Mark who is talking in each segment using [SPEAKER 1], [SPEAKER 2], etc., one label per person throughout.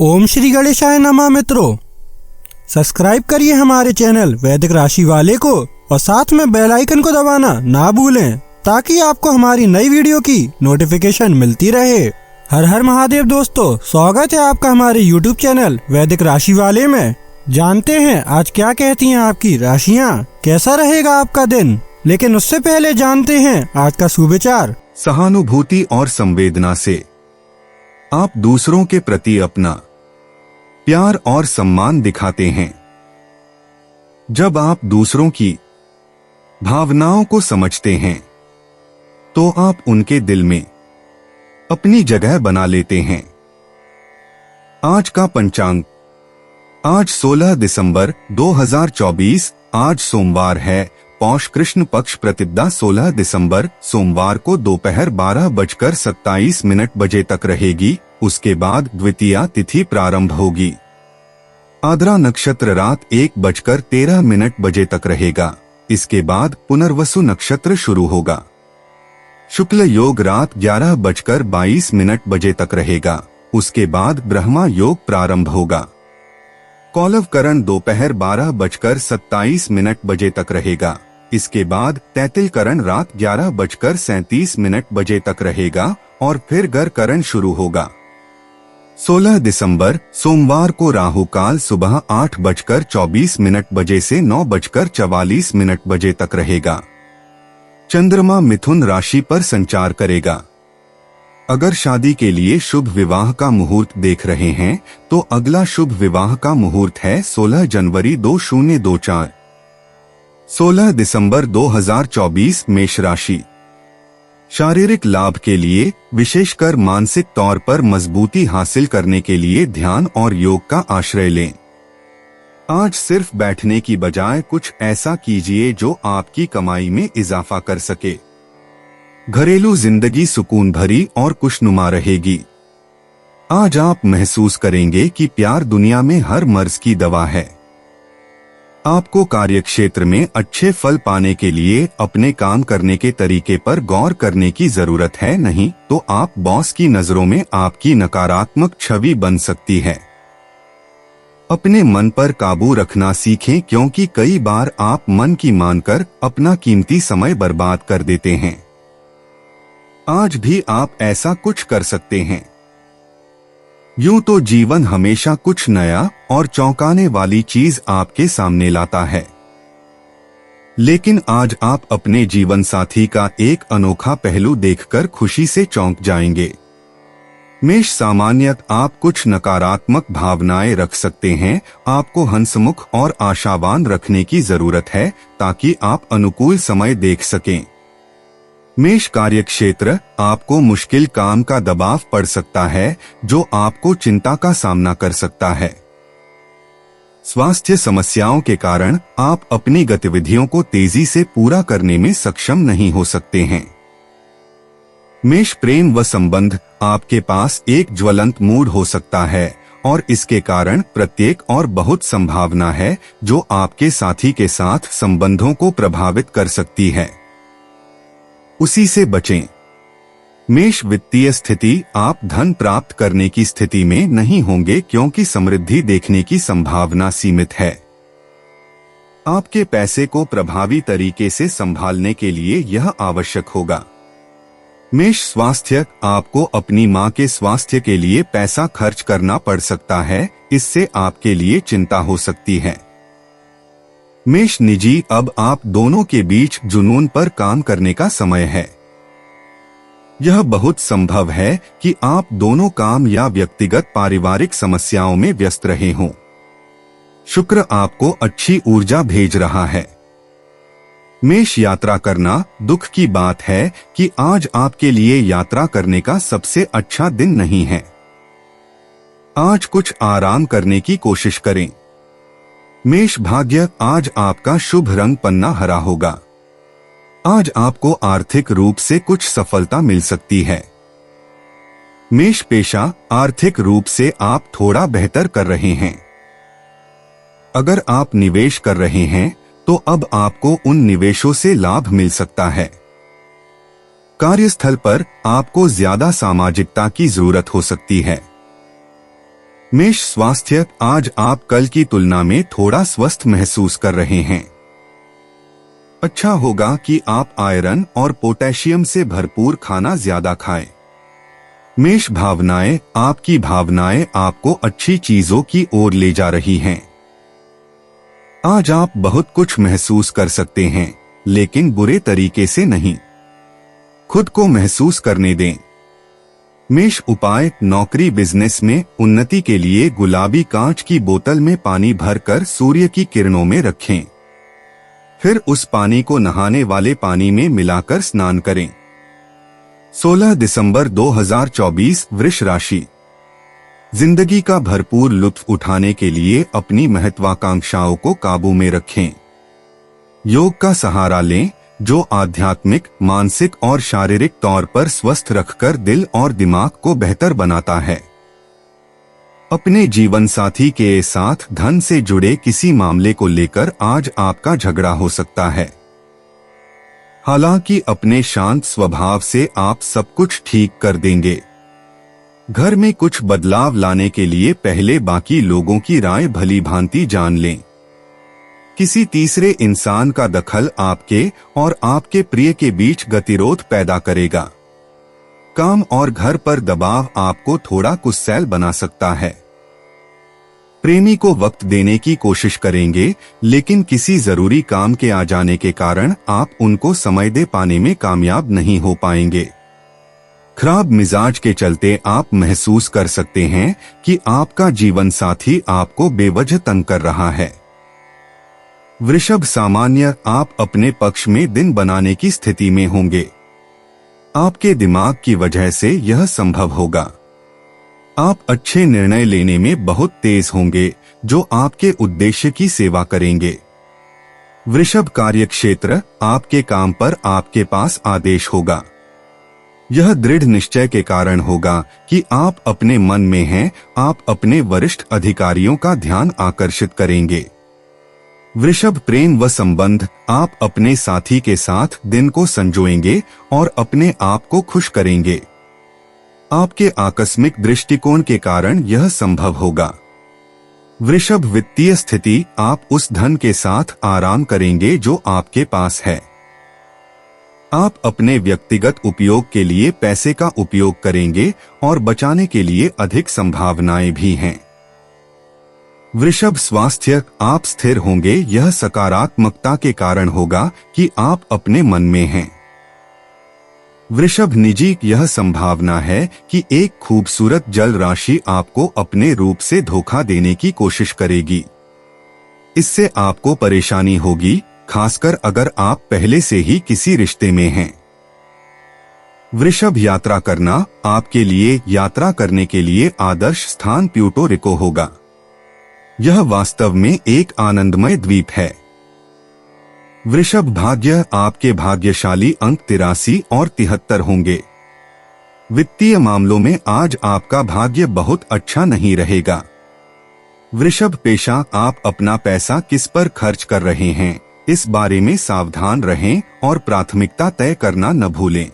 [SPEAKER 1] ओम श्री गणेशाय नमः। मित्रों, सब्सक्राइब करिए हमारे चैनल वैदिक राशि वाले को और साथ में बेल आइकन को दबाना ना भूलें ताकि आपको हमारी नई वीडियो की नोटिफिकेशन मिलती रहे। हर हर महादेव दोस्तों, स्वागत है आपका हमारे YouTube चैनल वैदिक राशि वाले में। जानते हैं आज क्या कहती हैं आपकी राशियाँ, कैसा रहेगा आपका दिन। लेकिन उससे पहले जानते हैं आज का सुविचार।
[SPEAKER 2] सहानुभूति और संवेदना से आप दूसरों के प्रति अपना प्यार और सम्मान दिखाते हैं। जब आप दूसरों की भावनाओं को समझते हैं तो आप उनके दिल में अपनी जगह बना लेते हैं। आज का पंचांग, आज 16 दिसंबर 2024, आज सोमवार है। पौष कृष्ण पक्ष प्रतिपदा 16 दिसंबर सोमवार को दोपहर 12:27 बजे तक रहेगी। उसके बाद द्वितीया तिथि प्रारंभ होगी। आद्रा नक्षत्र रात 1:13 बजे तक रहेगा। इसके बाद पुनर्वसु नक्षत्र शुरू होगा। शुक्ल योग रात 11:22 बजे तक रहेगा। उसके बाद ब्रह्मा योग प्रारंभ होगा। कौलव करण दोपहर 12:27 बजे तक रहेगा। इसके बाद तैतिल करण रात 11:37 बजे तक रहेगा और फिर गर करण शुरू होगा। 16 दिसंबर सोमवार को राहु काल सुबह 8:24 बजे से 9:44 बजे तक रहेगा। चंद्रमा मिथुन राशि पर संचार करेगा। अगर शादी के लिए शुभ विवाह का मुहूर्त देख रहे हैं तो अगला शुभ विवाह का मुहूर्त है 16 जनवरी 2024। 16 दिसंबर 2024 मेष राशि। शारीरिक लाभ के लिए, विशेषकर मानसिक तौर पर मजबूती हासिल करने के लिए ध्यान और योग का आश्रय लें। आज सिर्फ बैठने की बजाय कुछ ऐसा कीजिए जो आपकी कमाई में इजाफा कर सके। घरेलू जिंदगी सुकून भरी और खुशनुमा रहेगी। आज आप महसूस करेंगे कि प्यार दुनिया में हर मर्ज की दवा है। आपको कार्यक्षेत्र में अच्छे फल पाने के लिए अपने काम करने के तरीके पर गौर करने की जरूरत है, नहीं तो आप बॉस की नजरों में आपकी नकारात्मक छवि बन सकती है। अपने मन पर काबू रखना सीखें क्योंकि कई बार आप मन की मानकर अपना कीमती समय बर्बाद कर देते हैं। आज भी आप ऐसा कुछ कर सकते हैं। यूं तो जीवन हमेशा कुछ नया और चौंकाने वाली चीज आपके सामने लाता है, लेकिन आज आप अपने जीवन साथी का एक अनोखा पहलू देखकर खुशी से चौंक जाएंगे। मेष सामान्यतः आप कुछ नकारात्मक भावनाएं रख सकते हैं। आपको हंसमुख और आशावान रखने की जरूरत है ताकि आप अनुकूल समय देख सकें। मेष कार्यक्षेत्र, आपको मुश्किल काम का दबाव पड़ सकता है जो आपको चिंता का सामना कर सकता है। स्वास्थ्य समस्याओं के कारण आप अपनी गतिविधियों को तेजी से पूरा करने में सक्षम नहीं हो सकते हैं। मेष प्रेम व संबंध, आपके पास एक ज्वलंत मूड हो सकता है और इसके कारण प्रत्येक और बहुत संभावना है जो आपके साथी के साथ संबंधों को प्रभावित कर सकती है। उसी से बचें। मेष वित्तीय स्थिति, आप धन प्राप्त करने की स्थिति में नहीं होंगे क्योंकि समृद्धि देखने की संभावना सीमित है। आपके पैसे को प्रभावी तरीके से संभालने के लिए यह आवश्यक होगा। मेष स्वास्थ्य, आपको अपनी मां के स्वास्थ्य के लिए पैसा खर्च करना पड़ सकता है, इससे आपके लिए चिंता हो सकती है। मेष निजी, अब आप दोनों के बीच जुनून पर काम करने का समय है। यह बहुत संभव है कि आप दोनों काम या व्यक्तिगत पारिवारिक समस्याओं में व्यस्त रहे हों। शुक्र आपको अच्छी ऊर्जा भेज रहा है। मेष यात्रा करना, दुख की बात है कि आज आपके लिए यात्रा करने का सबसे अच्छा दिन नहीं है। आज कुछ आराम करने की कोशिश करें। मेष भाग्य, आज आपका शुभ रंग पन्ना हरा होगा। आज आपको आर्थिक रूप से कुछ सफलता मिल सकती है। मेष पेशा, आर्थिक रूप से आप थोड़ा बेहतर कर रहे हैं। अगर आप निवेश कर रहे हैं तो अब आपको उन निवेशों से लाभ मिल सकता है। कार्यस्थल पर आपको ज्यादा सामाजिकता की जरूरत हो सकती है। मेष स्वास्थ्य, आज आप कल की तुलना में थोड़ा स्वस्थ महसूस कर रहे हैं। अच्छा होगा कि आप आयरन और पोटेशियम से भरपूर खाना ज्यादा खाएं। मेष भावनाएं, आपकी भावनाएं आपको अच्छी चीजों की ओर ले जा रही हैं। आज आप बहुत कुछ महसूस कर सकते हैं, लेकिन बुरे तरीके से नहीं। खुद को महसूस करने दें। मेष उपाय, नौकरी बिजनेस में उन्नति के लिए गुलाबी कांच की बोतल में पानी भरकर सूर्य की किरणों में रखें। फिर उस पानी को नहाने वाले पानी में मिलाकर स्नान करें। 16 दिसंबर 2024, वृष राशि। जिंदगी का भरपूर लुत्फ उठाने के लिए अपनी महत्वाकांक्षाओं को काबू में रखें। योग का सहारा लें, जो आध्यात्मिक, मानसिक और शारीरिक तौर पर स्वस्थ रखकर दिल और दिमाग को बेहतर बनाता है। अपने जीवन साथी के साथ धन से जुड़े किसी मामले को लेकर आज आपका झगड़ा हो सकता है। हालांकि अपने शांत स्वभाव से आप सब कुछ ठीक कर देंगे। घर में कुछ बदलाव लाने के लिए पहले बाकी लोगों की राय भली भांति जान लें। किसी तीसरे इंसान का दखल आपके और आपके प्रिय के बीच गतिरोध पैदा करेगा। काम और घर पर दबाव आपको थोड़ा गुस्सैल बना सकता है। प्रेमी को वक्त देने की कोशिश करेंगे, लेकिन किसी जरूरी काम के आ जाने के कारण आप उनको समय दे पाने में कामयाब नहीं हो पाएंगे। खराब मिजाज के चलते आप महसूस कर सकते हैं कि आपका जीवन साथी आपको बेवजह तंग कर रहा है। वृषभ सामान्य, आप अपने पक्ष में दिन बनाने की स्थिति में होंगे। आपके दिमाग की वजह से यह संभव होगा। आप अच्छे निर्णय लेने में बहुत तेज होंगे, जो आपके उद्देश्य की सेवा करेंगे। वृषभ कार्यक्षेत्र, आपके काम पर आपके पास आदेश होगा। यह दृढ़ निश्चय के कारण होगा कि आप अपने मन में हैं। आप अपने वरिष्ठ अधिकारियों का ध्यान आकर्षित करेंगे। वृषभ प्रेम व संबंध, आप अपने साथी के साथ दिन को संजोएंगे और अपने आप को खुश करेंगे। आपके आकस्मिक दृष्टिकोण के कारण यह संभव होगा। वृषभ वित्तीय स्थिति, आप उस धन के साथ आराम करेंगे जो आपके पास है। आप अपने व्यक्तिगत उपयोग के लिए पैसे का उपयोग करेंगे और बचाने के लिए अधिक संभावनाएं भी हैं। वृषभ स्वास्थ्य, आप स्थिर होंगे। यह सकारात्मकता के कारण होगा कि आप अपने मन में हैं। वृषभ निजी, यह संभावना है कि एक खूबसूरत जल राशि आपको अपने रूप से धोखा देने की कोशिश करेगी। इससे आपको परेशानी होगी, खासकर अगर आप पहले से ही किसी रिश्ते में हैं। वृषभ यात्रा करना, आपके लिए यात्रा करने के लिए आदर्श स्थान प्यूर्टो रिको होगा। यह वास्तव में एक आनंदमय द्वीप है। वृषभ भाग्य, आपके भाग्यशाली अंक 83 और 73 होंगे। वित्तीय मामलों में आज आपका भाग्य बहुत अच्छा नहीं रहेगा। वृषभ पेशा, आप अपना पैसा किस पर खर्च कर रहे हैं, इस बारे में सावधान रहें और प्राथमिकता तय करना न भूलें।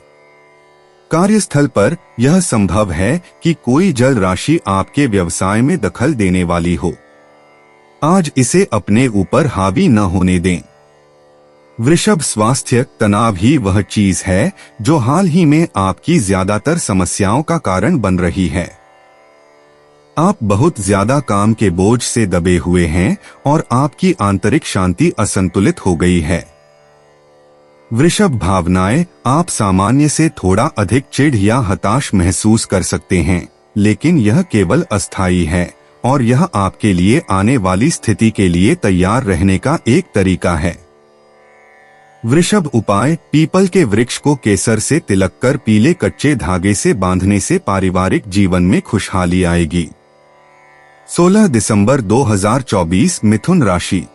[SPEAKER 2] कार्यस्थल पर यह संभव है कि कोई जल राशि आपके व्यवसाय में दखल देने वाली हो। आज इसे अपने ऊपर हावी न होने दें। वृषभ स्वास्थ्य, तनाव ही वह चीज है जो हाल ही में आपकी ज्यादातर समस्याओं का कारण बन रही है। आप बहुत ज्यादा काम के बोझ से दबे हुए हैं और आपकी आंतरिक शांति असंतुलित हो गई है। वृषभ भावनाएं, आप सामान्य से थोड़ा अधिक चिढ़ या हताश महसूस कर सकते हैं, लेकिन यह केवल अस्थायी है और यह आपके लिए आने वाली स्थिति के लिए तैयार रहने का एक तरीका है। वृषभ उपाय, पीपल के वृक्ष को केसर से तिलक कर पीले कच्चे धागे से बांधने से पारिवारिक जीवन में खुशहाली आएगी। 16 दिसंबर 2024, मिथुन राशि।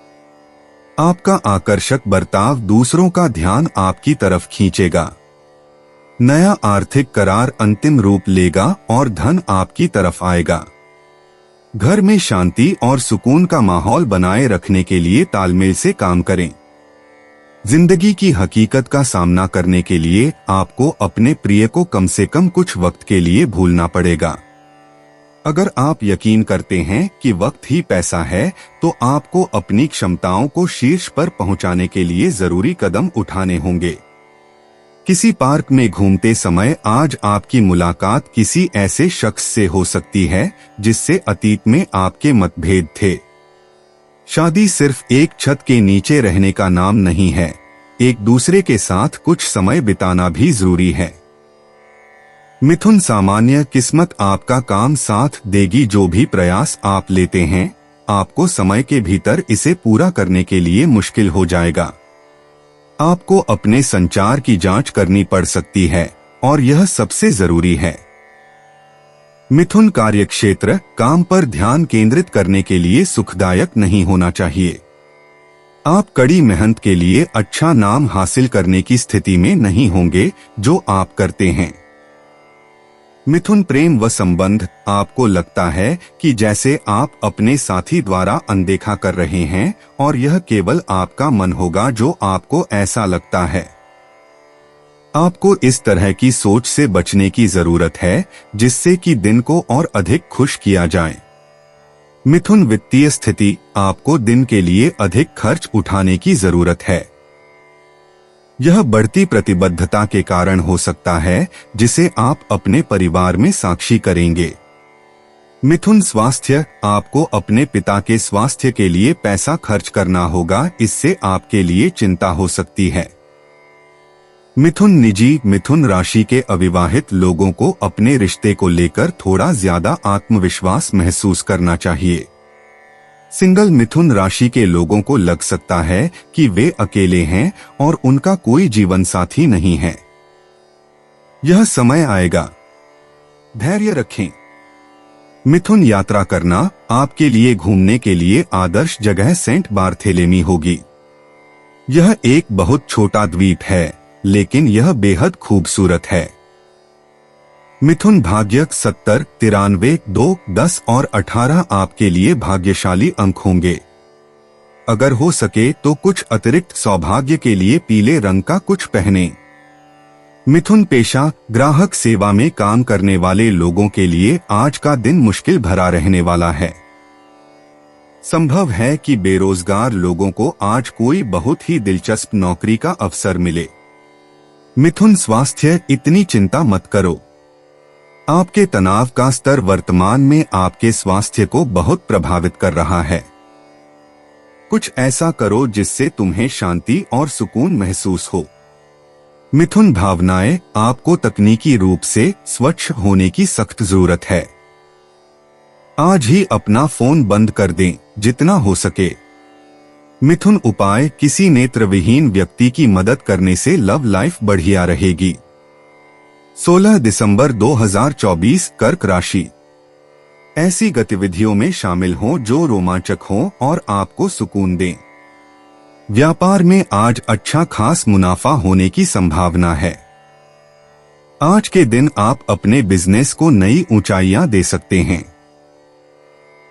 [SPEAKER 2] आपका आकर्षक बर्ताव दूसरों का ध्यान आपकी तरफ खींचेगा। नया आर्थिक करार अंतिम रूप लेगा और धन आपकी तरफ आएगा। घर में शांति और सुकून का माहौल बनाए रखने के लिए तालमेल से काम करें। जिंदगी की हकीकत का सामना करने के लिए आपको अपने प्रिय को कम से कम कुछ वक्त के लिए भूलना पड़ेगा। अगर आप यकीन करते हैं कि वक्त ही पैसा है, तो आपको अपनी क्षमताओं को शीर्ष पर पहुंचाने के लिए जरूरी कदम उठाने होंगे। किसी पार्क में घूमते समय आज आपकी मुलाकात किसी ऐसे शख्स से हो सकती है जिससे अतीत में आपके मतभेद थे। शादी सिर्फ एक छत के नीचे रहने का नाम नहीं है, एक दूसरे के साथ कुछ समय बिताना भी जरूरी है। मिथुन, सामान्य किस्मत आपका काम साथ देगी। जो भी प्रयास आप लेते हैं, आपको समय के भीतर इसे पूरा करने के लिए मुश्किल हो जाएगा। आपको अपने संचार की जांच करनी पड़ सकती है और यह सबसे जरूरी है। मिथुन, कार्यक्षेत्र काम पर ध्यान केंद्रित करने के लिए सुखदायक नहीं होना चाहिए। आप कड़ी मेहनत के लिए अच्छा नाम हासिल करने की स्थिति में नहीं होंगे जो आप करते हैं। मिथुन, प्रेम व संबंध, आपको लगता है कि जैसे आप अपने साथी द्वारा अनदेखा कर रहे हैं और यह केवल आपका मन होगा जो आपको ऐसा लगता है। आपको इस तरह की सोच से बचने की जरूरत है जिससे कि दिन को और अधिक खुश किया जाए। मिथुन, वित्तीय स्थिति, आपको दिन के लिए अधिक खर्च उठाने की जरूरत है। यह बढ़ती प्रतिबद्धता के कारण हो सकता है जिसे आप अपने परिवार में साक्षी करेंगे। मिथुन, स्वास्थ्य, आपको अपने पिता के स्वास्थ्य के लिए पैसा खर्च करना होगा, इससे आपके लिए चिंता हो सकती है। मिथुन, निजी, मिथुन राशि के अविवाहित लोगों को अपने रिश्ते को लेकर थोड़ा ज्यादा आत्मविश्वास महसूस करना चाहिए। सिंगल मिथुन राशि के लोगों को लग सकता है कि वे अकेले हैं और उनका कोई जीवन साथी नहीं है। यह समय आएगा, धैर्य रखें। मिथुन, यात्रा करना, आपके लिए घूमने के लिए आदर्श जगह सेंट बार्थेलेमी होगी। यह एक बहुत छोटा द्वीप है, लेकिन यह बेहद खूबसूरत है। मिथुन, भाग्य 70, 93, 2, 10 और 18 आपके लिए भाग्यशाली अंक होंगे। अगर हो सके तो कुछ अतिरिक्त सौभाग्य के लिए पीले रंग का कुछ पहने। मिथुन, पेशा, ग्राहक सेवा में काम करने वाले लोगों के लिए आज का दिन मुश्किल भरा रहने वाला है। संभव है कि बेरोजगार लोगों को आज कोई बहुत ही दिलचस्प नौकरी का अवसर मिले। मिथुन, स्वास्थ्य, इतनी चिंता मत करो। आपके तनाव का स्तर वर्तमान में आपके स्वास्थ्य को बहुत प्रभावित कर रहा है। कुछ ऐसा करो जिससे तुम्हें शांति और सुकून महसूस हो। मिथुन, भावनाएं, आपको तकनीकी रूप से स्वच्छ होने की सख्त जरूरत है। आज ही अपना फोन बंद कर दें जितना हो सके। मिथुन, उपाय, किसी नेत्रविहीन व्यक्ति की मदद करने से लव लाइफ बढ़िया रहेगी। 16 दिसंबर 2024, कर्क राशि। ऐसी गतिविधियों में शामिल हों जो रोमांचक हों और आपको सुकून दें। व्यापार में आज अच्छा खास मुनाफा होने की संभावना है। आज के दिन आप अपने बिजनेस को नई ऊंचाइयां दे सकते हैं।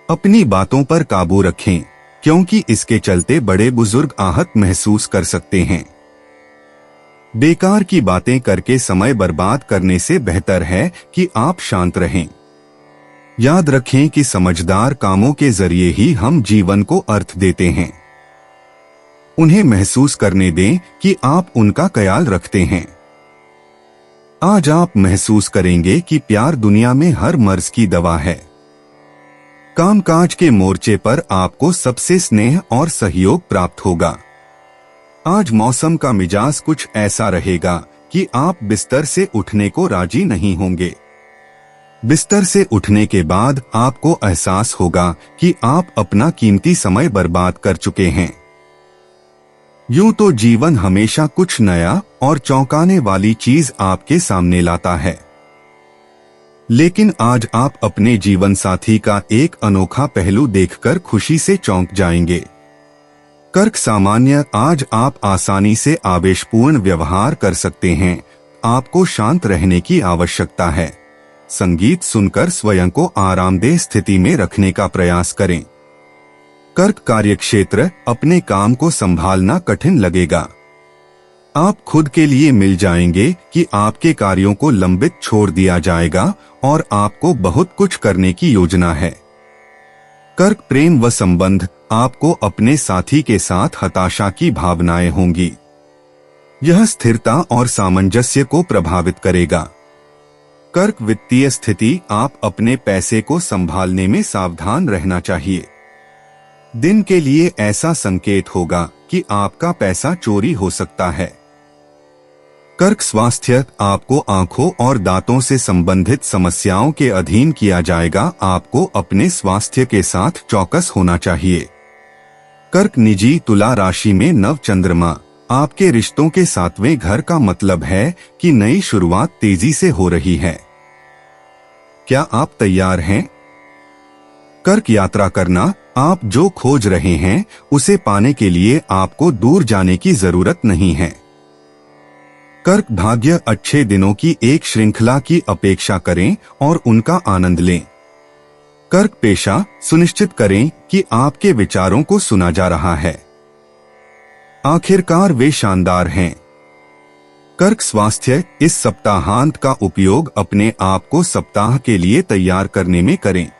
[SPEAKER 2] अपनी बातों पर काबू रखें, क्योंकि इसके चलते बड़े बुजुर्ग आहत महसूस कर सकते हैं। बेकार की बातें करके समय बर्बाद करने से बेहतर है कि आप शांत रहें। याद रखें कि समझदार कामों के जरिए ही हम जीवन को अर्थ देते हैं। उन्हें महसूस करने दें कि आप उनका ख्याल रखते हैं। आज आप महसूस करेंगे कि प्यार दुनिया में हर मर्ज की दवा है। कामकाज के मोर्चे पर आपको सबसे स्नेह और सहयोग प्राप्त होगा। आज मौसम का मिजाज कुछ ऐसा रहेगा कि आप बिस्तर से उठने को राजी नहीं होंगे। बिस्तर से उठने के बाद आपको एहसास होगा कि आप अपना कीमती समय बर्बाद कर चुके हैं। यूं तो जीवन हमेशा कुछ नया और चौंकाने वाली चीज आपके सामने लाता है, लेकिन आज आप अपने जीवन साथी का एक अनोखा पहलू देखकर खुशी से चौंक जाएंगे। कर्क सामान्य, आज आप आसानी से आवेशपूर्ण व्यवहार कर सकते हैं। आपको शांत रहने की आवश्यकता है। संगीत सुनकर स्वयं को आरामदेह स्थिति में रखने का प्रयास करें। कर्क कार्यक्षेत्र, अपने काम को संभालना कठिन लगेगा। आप खुद के लिए मिल जाएंगे कि आपके कार्यों को लंबित छोड़ दिया जाएगा और आपको बहुत कुछ करने की योजना है। कर्क प्रेम व संबंध, आपको अपने साथी के साथ हताशा की भावनाएं होंगी। यह स्थिरता और सामंजस्य को प्रभावित करेगा। कर्क वित्तीय स्थिति, आप अपने पैसे को संभालने में सावधान रहना चाहिए। दिन के लिए ऐसा संकेत होगा कि आपका पैसा चोरी हो सकता है। कर्क स्वास्थ्य, आपको आंखों और दांतों से संबंधित समस्याओं के अधीन किया जाएगा। आपको अपने स्वास्थ्य के साथ चौकस होना चाहिए। कर्क निजी, तुला राशि में नव चंद्रमा, आपके रिश्तों के 7वें घर का मतलब है कि नई शुरुआत तेजी से हो रही है। क्या आप तैयार हैं? कर्क यात्रा करना, आप जो खोज रहे हैं उसे पाने के लिए आपको दूर जाने की जरूरत नहीं है। कर्क भाग्य, अच्छे दिनों की एक श्रृंखला की अपेक्षा करें और उनका आनंद लें। कर्क पेशा, सुनिश्चित करें कि आपके विचारों को सुना जा रहा है। आखिरकार वे शानदार हैं। कर्क स्वास्थ्य, इस सप्ताहांत का उपयोग अपने आप को सप्ताह के लिए तैयार करने में करें।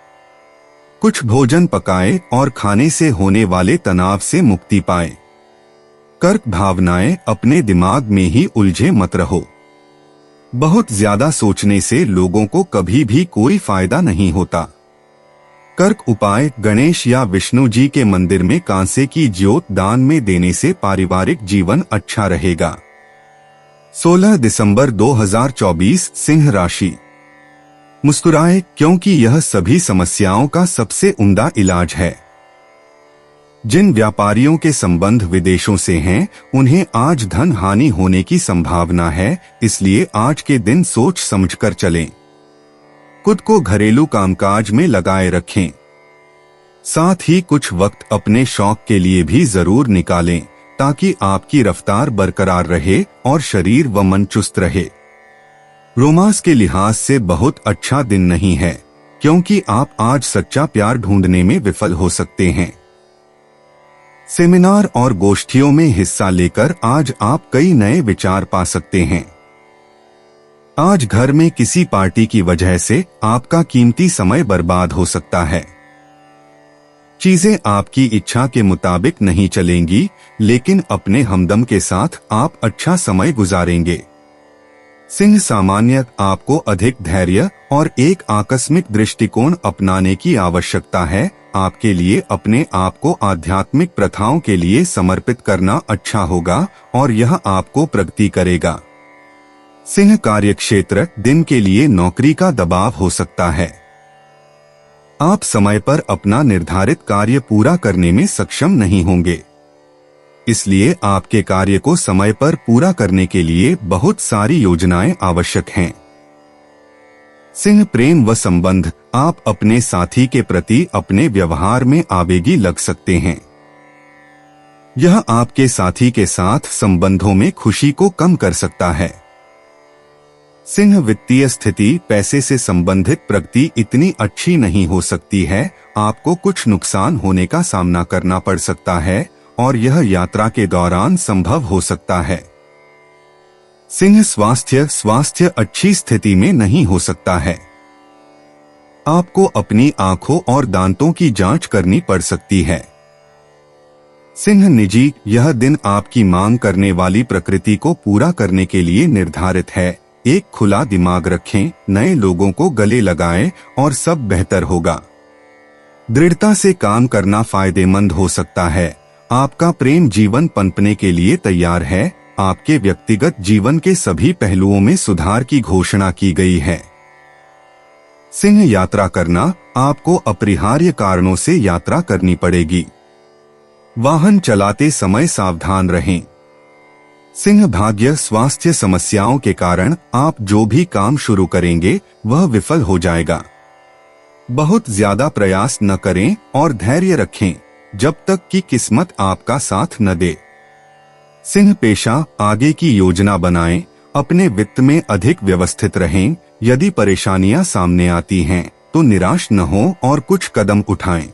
[SPEAKER 2] कुछ भोजन पकाएं और खाने से होने वाले तनाव से मुक्ति पाएं। कर्क भावनाएं, अपने दिमाग में ही उलझे मत रहो। बहुत ज्यादा सोचने से लोगों को कभी भी कोई फायदा नहीं होता। कर्क उपाय, गणेश या विष्णु जी के मंदिर में कांसे की ज्योत दान में देने से पारिवारिक जीवन अच्छा रहेगा। 16 दिसंबर 2024, सिंह राशि। मुस्कुराए, क्योंकि यह सभी समस्याओं का सबसे उम्दा इलाज है। जिन व्यापारियों के संबंध विदेशों से हैं, उन्हें आज धन हानि होने की संभावना है, इसलिए आज के दिन सोच समझकर चलें। खुद को घरेलू कामकाज में लगाए रखें। साथ ही कुछ वक्त अपने शौक के लिए भी जरूर निकालें, ताकि आपकी रफ्तार बरकरार रहे और शरीर व मन चुस्त रहे। रोमांस के लिहाज से बहुत अच्छा दिन नहीं है, क्योंकि आप आज सच्चा प्यार ढूंढने में विफल हो सकते हैं। सेमिनार और गोष्ठियों में हिस्सा लेकर आज आप कई नए विचार पा सकते हैं। आज घर में किसी पार्टी की वजह से आपका कीमती समय बर्बाद हो सकता है। चीजें आपकी इच्छा के मुताबिक नहीं चलेंगी, लेकिन अपने हमदम के साथ आप अच्छा समय गुजारेंगे। सिंह सामान्य, आपको अधिक धैर्य और एक आकस्मिक दृष्टिकोण अपनाने की आवश्यकता है। आपके लिए अपने आप को आध्यात्मिक प्रथाओं के लिए समर्पित करना अच्छा होगा और यह आपको प्रगति करेगा। सिंह कार्यक्षेत्र, दिन के लिए नौकरी का दबाव हो सकता है। आप समय पर अपना निर्धारित कार्य पूरा करने में सक्षम नहीं होंगे, इसलिए आपके कार्य को समय पर पूरा करने के लिए बहुत सारी योजनाएं आवश्यक हैं। सिंह प्रेम व संबंध, आप अपने साथी के प्रति अपने व्यवहार में आवेगी लग सकते हैं। यह आपके साथी के साथ संबंधों में खुशी को कम कर सकता है। सिंह वित्तीय स्थिति, पैसे से संबंधित प्रगति इतनी अच्छी नहीं हो सकती है। आपको कुछ नुकसान होने का सामना करना पड़ सकता है और यह यात्रा के दौरान संभव हो सकता है। सिंह स्वास्थ्य अच्छी स्थिति में नहीं हो सकता है। आपको अपनी आंखों और दांतों की जांच करनी पड़ सकती है। सिंह निजी, यह दिन आपकी मांग करने वाली प्रकृति को पूरा करने के लिए निर्धारित है। एक खुला दिमाग रखें, नए लोगों को गले लगाएं और सब बेहतर होगा। दृढ़ता से काम करना फायदेमंद हो सकता है। आपका प्रेम जीवन पनपने के लिए तैयार है। आपके व्यक्तिगत जीवन के सभी पहलुओं में सुधार की घोषणा की गई है। सिंह यात्रा करना, आपको अपरिहार्य कारणों से यात्रा करनी पड़ेगी। वाहन चलाते समय सावधान रहें। सिंह भाग्य, स्वास्थ्य समस्याओं के कारण आप जो भी काम शुरू करेंगे वह विफल हो जाएगा। बहुत ज्यादा प्रयास न करें और धैर्य रखें जब तक कि किस्मत आपका साथ न दे। सिंह पेशा, आगे की योजना बनाएं, अपने वित्त में अधिक व्यवस्थित रहें। यदि परेशानियां सामने आती हैं तो निराश न हो और कुछ कदम उठाएं।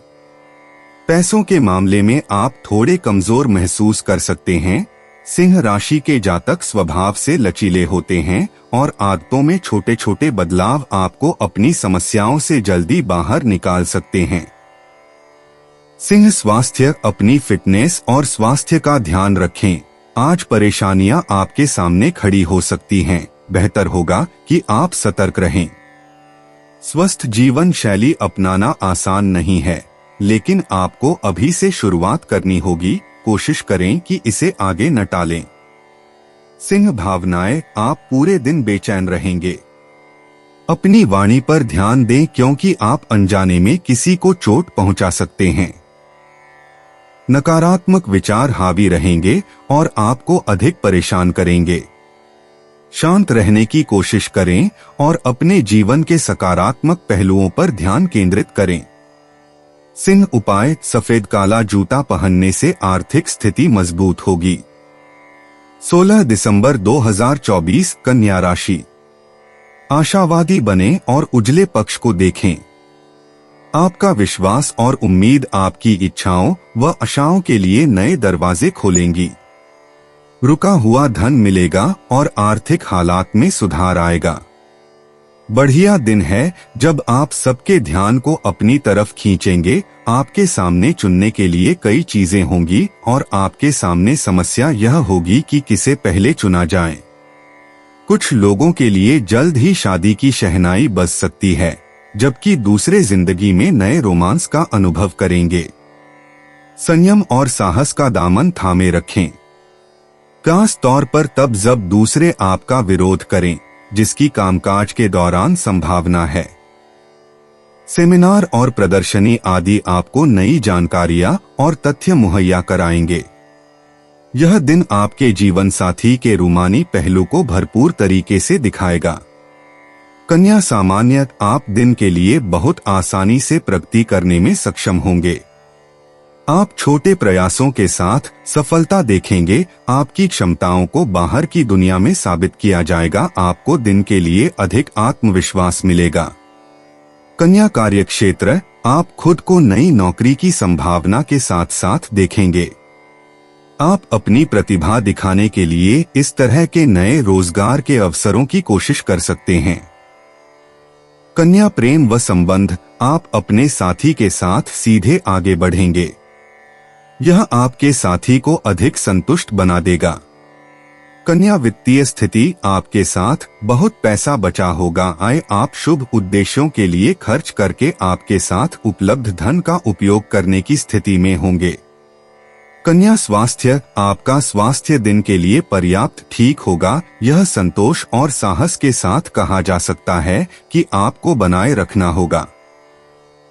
[SPEAKER 2] पैसों के मामले में आप थोड़े कमजोर महसूस कर सकते हैं। सिंह राशि के जातक स्वभाव से लचीले होते हैं और आदतों में छोटे छोटे बदलाव आपको अपनी समस्याओं से जल्दी बाहर निकाल सकते हैं। सिंह स्वास्थ्य, अपनी फिटनेस और स्वास्थ्य का ध्यान रखें। आज परेशानियां आपके सामने खड़ी हो सकती हैं, बेहतर होगा कि आप सतर्क रहें। स्वस्थ जीवन शैली अपनाना आसान नहीं है, लेकिन आपको अभी से शुरुआत करनी होगी। कोशिश करें कि इसे आगे न टालें। सिंह भावनाएं, आप पूरे दिन बेचैन रहेंगे। अपनी वाणी पर ध्यान दें क्योंकि आप अनजाने में किसी को चोट पहुंचा सकते हैं। नकारात्मक विचार हावी रहेंगे और आपको अधिक परेशान करेंगे। शांत रहने की कोशिश करें और अपने जीवन के सकारात्मक पहलुओं पर ध्यान केंद्रित करें। सिंह उपाय, सफेद काला जूता पहनने से आर्थिक स्थिति मजबूत होगी। 16 दिसंबर 2024 कन्या राशि। आशावादी बने और उजले पक्ष को देखें। आपका विश्वास और उम्मीद आपकी इच्छाओं व आशाओं के लिए नए दरवाजे खोलेंगी। रुका हुआ धन मिलेगा और आर्थिक हालात में सुधार आएगा। बढ़िया दिन है जब आप सबके ध्यान को अपनी तरफ खींचेंगे। आपके सामने चुनने के लिए कई चीजें होंगी और आपके सामने समस्या यह होगी कि किसे पहले चुना जाए। कुछ लोगों के लिए जल्द ही शादी की शहनाई बज सकती है, जबकि दूसरे जिंदगी में नए रोमांस का अनुभव करेंगे। संयम और साहस का दामन थामे रखें। खास तौर पर तब जब दूसरे आपका विरोध करें, जिसकी कामकाज के दौरान संभावना है। सेमिनार और प्रदर्शनी आदि आपको नई जानकारियां और तथ्य मुहैया कराएंगे। यह दिन आपके जीवन साथी के रूमानी पहलू को भरपूर तरीके से दिखाएगा। कन्या सामान्य, आप दिन के लिए बहुत आसानी से प्रगति करने में सक्षम होंगे। आप छोटे प्रयासों के साथ सफलता देखेंगे। आपकी क्षमताओं को बाहर की दुनिया में साबित किया जाएगा। आपको दिन के लिए अधिक आत्मविश्वास मिलेगा। कन्या कार्यक्षेत्र, आप खुद को नई नौकरी की संभावना के साथ साथ देखेंगे। आप अपनी प्रतिभा दिखाने के लिए इस तरह के नए रोजगार के अवसरों की कोशिश कर सकते हैं। कन्या प्रेम व संबंध, आप अपने साथी के साथ सीधे आगे बढ़ेंगे। यह आपके साथी को अधिक संतुष्ट बना देगा। कन्या वित्तीय स्थिति, आपके साथ बहुत पैसा बचा होगा। आय, आप शुभ उद्देश्यों के लिए खर्च करके आपके साथ उपलब्ध धन का उपयोग करने की स्थिति में होंगे। कन्या स्वास्थ्य, आपका स्वास्थ्य दिन के लिए पर्याप्त ठीक होगा। यह संतोष और साहस के साथ कहा जा सकता है कि आपको बनाए रखना होगा।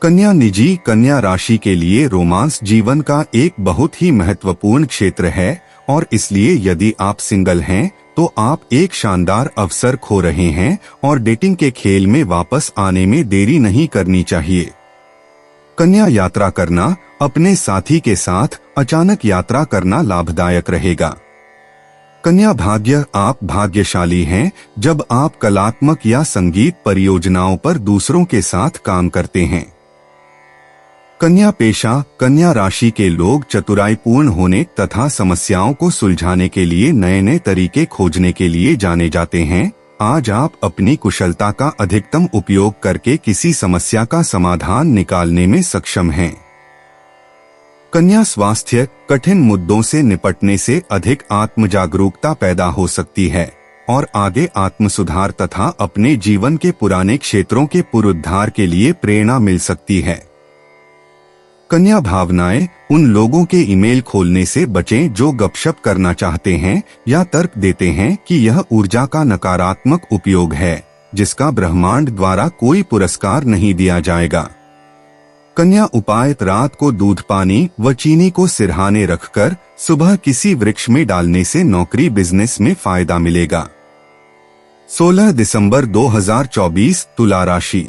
[SPEAKER 2] कन्या निजी, कन्या राशि के लिए रोमांस जीवन का एक बहुत ही महत्वपूर्ण क्षेत्र है और इसलिए यदि आप सिंगल हैं तो आप एक शानदार अवसर खो रहे हैं और डेटिंग के खेल में वापस आने में देरी नहीं करनी चाहिए। कन्या यात्रा करना, अपने साथी के साथ अचानक यात्रा करना लाभदायक रहेगा। कन्या भाग्य, आप भाग्यशाली हैं जब आप कलात्मक या संगीत परियोजनाओं पर दूसरों के साथ काम करते हैं। कन्या पेशा, कन्या राशि के लोग चतुराईपूर्ण होने तथा समस्याओं को सुलझाने के लिए नए नए तरीके खोजने के लिए जाने जाते हैं। आज आप अपनी कुशलता का अधिकतम उपयोग करके किसी समस्या का समाधान निकालने में सक्षम हैं। कन्या स्वास्थ्य, कठिन मुद्दों से निपटने से अधिक आत्म जागरूकता पैदा हो सकती है और आगे आत्म सुधार तथा अपने जीवन के पुराने क्षेत्रों के पुनरुद्धार के लिए प्रेरणा मिल सकती है। कन्या भावनाएं, उन लोगों के ईमेल खोलने से बचें जो गपशप करना चाहते हैं या तर्क देते हैं कि यह ऊर्जा का नकारात्मक उपयोग है, जिसका ब्रह्मांड द्वारा कोई पुरस्कार नहीं दिया जाएगा। कन्या उपाय, रात को दूध पानी व चीनी को सिरहाने रखकर सुबह किसी वृक्ष में डालने से नौकरी बिजनेस में फायदा मिलेगा। 16 दिसंबर 2024 तुला राशि।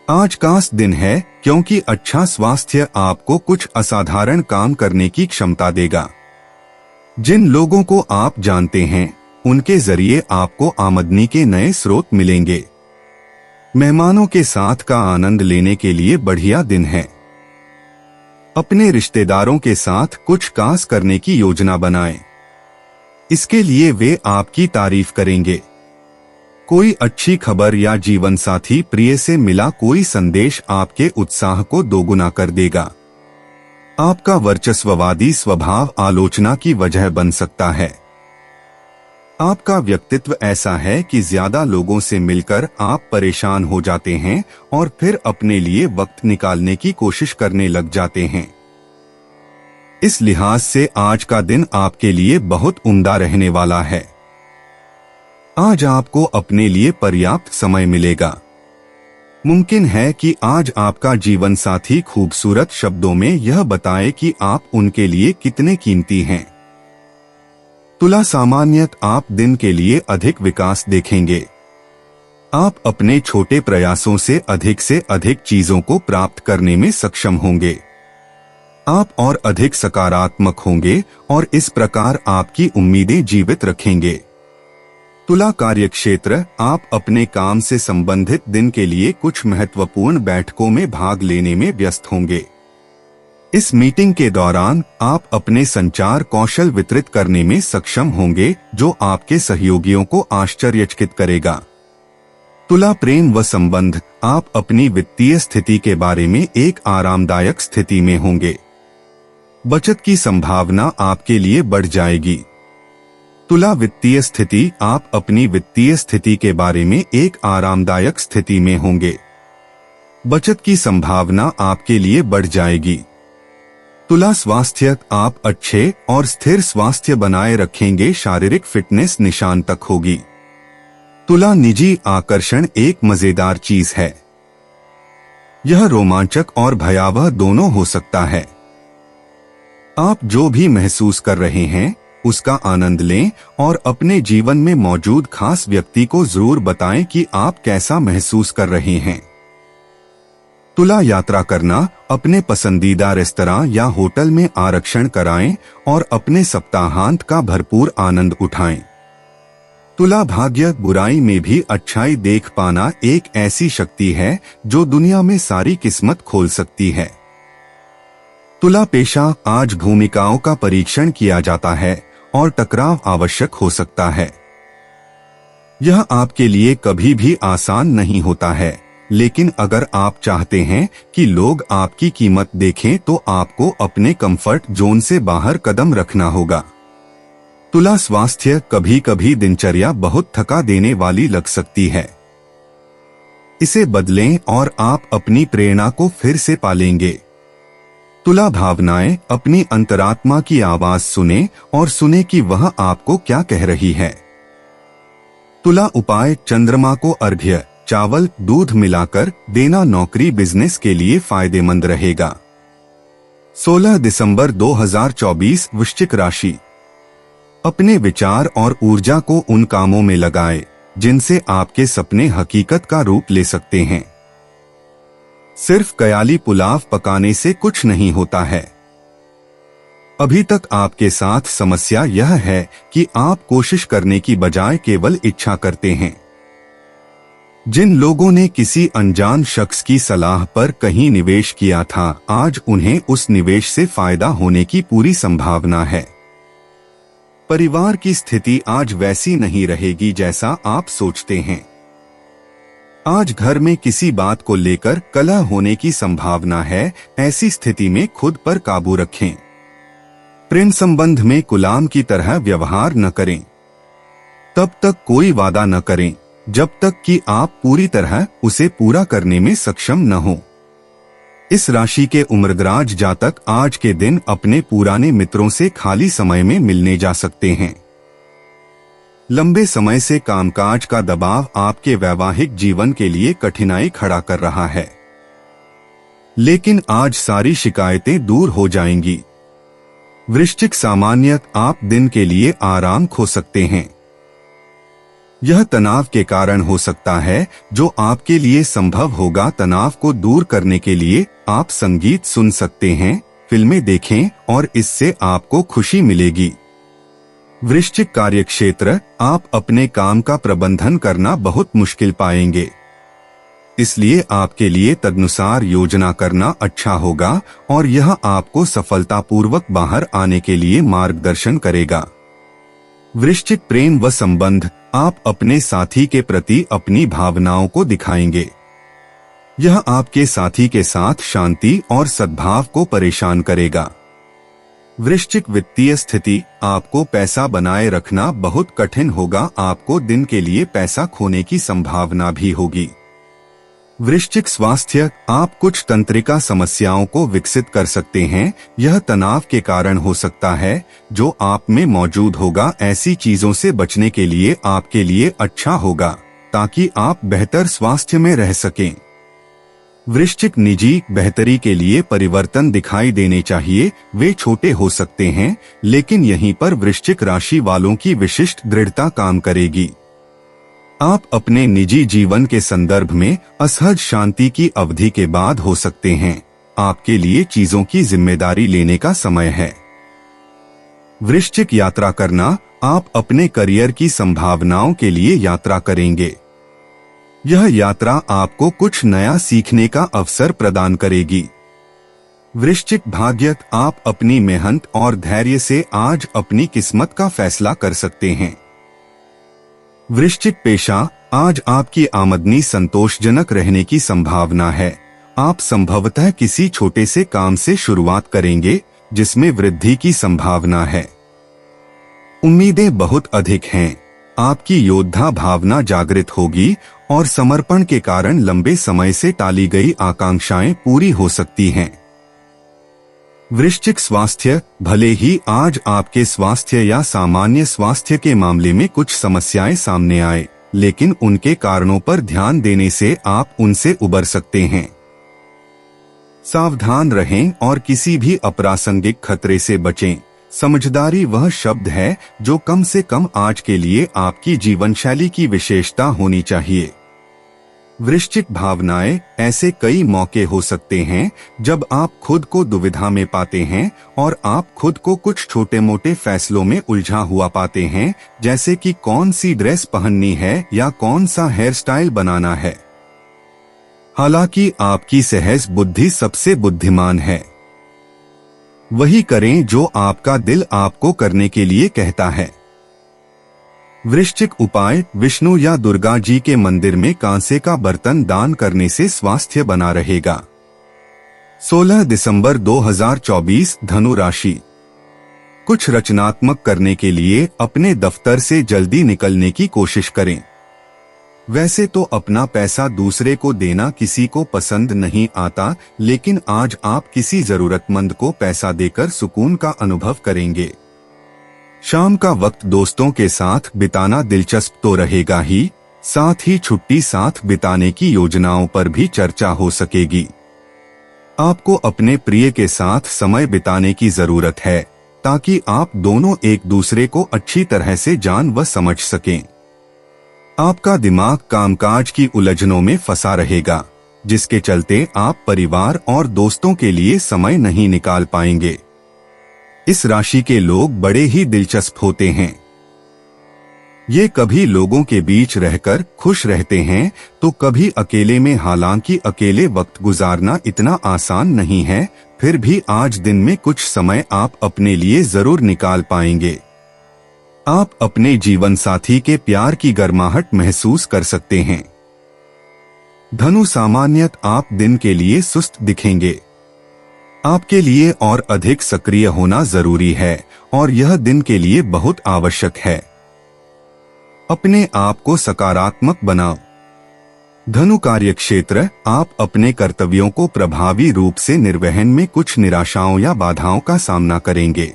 [SPEAKER 2] आज खास दिन है क्योंकि अच्छा स्वास्थ्य आपको कुछ असाधारण काम करने की क्षमता देगा। जिन लोगों को आप जानते हैं उनके जरिए आपको आमदनी के नए स्रोत मिलेंगे। मेहमानों के साथ का आनंद लेने के लिए बढ़िया दिन है। अपने रिश्तेदारों के साथ कुछ खास करने की योजना बनाएं। इसके लिए वे आपकी तारीफ करेंगे। कोई अच्छी खबर या जीवन साथी प्रिय से मिला कोई संदेश आपके उत्साह को दोगुना कर देगा। आपका वर्चस्ववादी स्वभाव आलोचना की वजह बन सकता है। आपका व्यक्तित्व ऐसा है कि ज्यादा लोगों से मिलकर आप परेशान हो जाते हैं और फिर अपने लिए वक्त निकालने की कोशिश करने लग जाते हैं। इस लिहाज से आज का दिन आपके लिए बहुत उम्दा रहने वाला है। आज आपको अपने लिए पर्याप्त समय मिलेगा। मुमकिन है कि आज आपका जीवन साथी खूबसूरत शब्दों में यह बताए कि आप उनके लिए कितने कीमती हैं। तुला सामान्यत आप दिन के लिए अधिक विकास देखेंगे। आप अपने छोटे प्रयासों से अधिक चीजों को प्राप्त करने में सक्षम होंगे। आप और अधिक सकारात्मक होंगे और इस प्रकार आपकी उम्मीदें जीवित रखेंगे। तुला कार्यक्षेत्र, आप अपने काम से संबंधित दिन के लिए कुछ महत्वपूर्ण बैठकों में भाग लेने में व्यस्त होंगे। इस मीटिंग के दौरान आप अपने संचार कौशल वितरित करने में सक्षम होंगे जो आपके सहयोगियों को आश्चर्यचकित करेगा। तुला प्रेम व संबंध, आप अपनी वित्तीय स्थिति के बारे में एक आरामदायक स्थिति में होंगे। बचत की संभावना आपके लिए बढ़ जाएगी। तुला वित्तीय स्थिति, आप अपनी वित्तीय स्थिति के बारे में एक आरामदायक स्थिति में होंगे। बचत की संभावना आपके लिए बढ़ जाएगी। तुला स्वास्थ्य, आप अच्छे और स्थिर स्वास्थ्य बनाए रखेंगे। शारीरिक फिटनेस निशान तक होगी। तुला निजी आकर्षण एक मजेदार चीज है। यह रोमांचक और भयावह दोनों हो सकता है। आप जो भी महसूस कर रहे हैं उसका आनंद लें और अपने जीवन में मौजूद खास व्यक्ति को जरूर बताएं कि आप कैसा महसूस कर रहे हैं। तुला यात्रा करना, अपने पसंदीदा रेस्तरां या होटल में आरक्षण कराएं और अपने सप्ताहांत का भरपूर आनंद उठाएं। तुला भाग्य, बुराई में भी अच्छाई देख पाना एक ऐसी शक्ति है जो दुनिया में सारी किस्मत खोल सकती है। तुला पेशा, आज भूमिकाओं का परीक्षण किया जाता है और टकराव आवश्यक हो सकता है। यह आपके लिए कभी भी आसान नहीं होता है, लेकिन अगर आप चाहते हैं कि लोग आपकी कीमत देखें तो आपको अपने कंफर्ट जोन से बाहर कदम रखना होगा। तुला स्वास्थ्य, कभी कभी दिनचर्या बहुत थका देने वाली लग सकती है। इसे बदलें और आप अपनी प्रेरणा को फिर से पालेंगे। तुला भावनाएं, अपनी अंतरात्मा की आवाज सुने और सुने कि वह आपको क्या कह रही है। तुला उपाय, चंद्रमा को अर्घ्य, चावल दूध मिलाकर देना नौकरी बिजनेस के लिए फायदेमंद रहेगा। 16 दिसंबर 2024 वृश्चिक राशि, अपने विचार और ऊर्जा को उन कामों में लगाएं जिनसे आपके सपने हकीकत का रूप ले सकते हैं। सिर्फ कयाली पुलाव पकाने से कुछ नहीं होता है। अभी तक आपके साथ समस्या यह है कि आप कोशिश करने की बजाय केवल इच्छा करते हैं। जिन लोगों ने किसी अनजान शख्स की सलाह पर कहीं निवेश किया था, आज उन्हें उस निवेश से फायदा होने की पूरी संभावना है। परिवार की स्थिति आज वैसी नहीं रहेगी जैसा आप सोचते हैं। आज घर में किसी बात को लेकर कलह होने की संभावना है। ऐसी स्थिति में खुद पर काबू रखें। प्रेम संबंध में गुलाम की तरह व्यवहार न करें। तब तक कोई वादा न करें जब तक कि आप पूरी तरह उसे पूरा करने में सक्षम न हो। इस राशि के उम्रदराज जातक आज के दिन अपने पुराने मित्रों से खाली समय में मिलने जा सकते हैं। लंबे समय से कामकाज का दबाव आपके वैवाहिक जीवन के लिए कठिनाई खड़ा कर रहा है, लेकिन आज सारी शिकायतें दूर हो जाएंगी। वृश्चिक सामान्यत, आप दिन के लिए आराम खो सकते हैं। यह तनाव के कारण हो सकता है जो आपके लिए संभव होगा। तनाव को दूर करने के लिए आप संगीत सुन सकते हैं, फिल्में देखें और इससे आपको खुशी मिलेगी। वृश्चिक कार्यक्षेत्र, आप अपने काम का प्रबंधन करना बहुत मुश्किल पाएंगे, इसलिए आपके लिए तदनुसार योजना करना अच्छा होगा और यह आपको सफलतापूर्वक बाहर आने के लिए मार्गदर्शन करेगा। वृश्चिक प्रेम व संबंध, आप अपने साथी के प्रति अपनी भावनाओं को दिखाएंगे। यह आपके साथी के साथ शांति और सद्भाव को परेशान करेगा। वृश्चिक वित्तीय स्थिति, आपको पैसा बनाए रखना बहुत कठिन होगा, आपको दिन के लिए पैसा खोने की संभावना भी होगी। वृश्चिक स्वास्थ्य, आप कुछ तंत्रिका समस्याओं को विकसित कर सकते हैं, यह तनाव के कारण हो सकता है जो आप में मौजूद होगा। ऐसी चीजों से बचने के लिए आपके लिए अच्छा होगा ताकि आप बेहतर स्वास्थ्य में रह सकें। वृश्चिक निजी बेहतरी के लिए परिवर्तन दिखाई देने चाहिए, वे छोटे हो सकते हैं लेकिन यहीं पर वृश्चिक राशि वालों की विशिष्ट दृढ़ता काम करेगी। आप अपने निजी जीवन के संदर्भ में असहज शांति की अवधि के बाद हो सकते हैं। आपके लिए चीजों की जिम्मेदारी लेने का समय है। वृश्चिक यात्रा करना, आप अपने करियर की संभावनाओं के लिए यात्रा करेंगे। यह यात्रा आपको कुछ नया सीखने का अवसर प्रदान करेगी। वृश्चिक भाग्य, आप अपनी मेहनत और धैर्य से आज अपनी किस्मत का फैसला कर सकते हैं। वृश्चिक पेशा, आज आपकी आमदनी संतोषजनक रहने की संभावना है। आप संभवतः किसी छोटे से काम से शुरुआत करेंगे जिसमें वृद्धि की संभावना है। उम्मीदें बहुत अधिक हैं। आपकी योद्धा भावना जागृत होगी और समर्पण के कारण लंबे समय से टाली गई आकांक्षाएं पूरी हो सकती हैं। वृश्चिक स्वास्थ्य, भले ही आज आपके स्वास्थ्य या सामान्य स्वास्थ्य के मामले में कुछ समस्याएं सामने आए, लेकिन उनके कारणों पर ध्यान देने से आप उनसे उबर सकते हैं। सावधान रहें और किसी भी अप्रासंगिक खतरे से बचें। समझदारी वह शब्द है जो कम से कम आज के लिए आपकी जीवन शैली की विशेषता होनी चाहिए। वृश्चिक भावनाएं, ऐसे कई मौके हो सकते हैं जब आप खुद को दुविधा में पाते हैं और आप खुद को कुछ छोटे मोटे फैसलों में उलझा हुआ पाते हैं, जैसे कि कौन सी ड्रेस पहननी है या कौन सा हेयर स्टाइल बनाना है। हालांकि आपकी सहज बुद्धि सबसे बुद्धिमान है। वही करें जो आपका दिल आपको करने के लिए कहता है। वृश्चिक उपाय, विष्णु या दुर्गा जी के मंदिर में कांसे का बर्तन दान करने से स्वास्थ्य बना रहेगा। 16 दिसंबर 2024, धनु राशि। कुछ रचनात्मक करने के लिए अपने दफ्तर से जल्दी निकलने की कोशिश करें। वैसे तो अपना पैसा दूसरे को देना किसी को पसंद नहीं आता, लेकिन आज आप किसी जरूरतमंद को पैसा देकर सुकून का अनुभव करेंगे। शाम का वक्त दोस्तों के साथ बिताना दिलचस्प तो रहेगा ही, साथ ही छुट्टी साथ बिताने की योजनाओं पर भी चर्चा हो सकेगी। आपको अपने प्रिय के साथ समय बिताने की जरूरत है ताकि आप दोनों एक दूसरे को अच्छी तरह से जान व समझ सकें। आपका दिमाग कामकाज की उलझनों में फंसा रहेगा, जिसके चलते आप परिवार और दोस्तों के लिए समय नहीं निकाल पाएंगे। इस राशि के लोग बड़े ही दिलचस्प होते हैं। ये कभी लोगों के बीच रहकर खुश रहते हैं तो कभी अकेले में। हालांकि अकेले वक्त गुजारना इतना आसान नहीं है, फिर भी आज दिन में कुछ समय आप अपने लिए जरूर निकाल पाएंगे। आप अपने जीवन साथी के प्यार की गर्माहट महसूस कर सकते हैं। धनु सामान्यत, आप दिन के लिए सुस्त दिखेंगे। आपके लिए और अधिक सक्रिय होना जरूरी है और यह दिन के लिए बहुत आवश्यक है। अपने आप को सकारात्मक बनाओ। धनु कार्यक्षेत्र, आप अपने कर्तव्यों को प्रभावी रूप से निर्वहन में कुछ निराशाओं या बाधाओं का सामना करेंगे।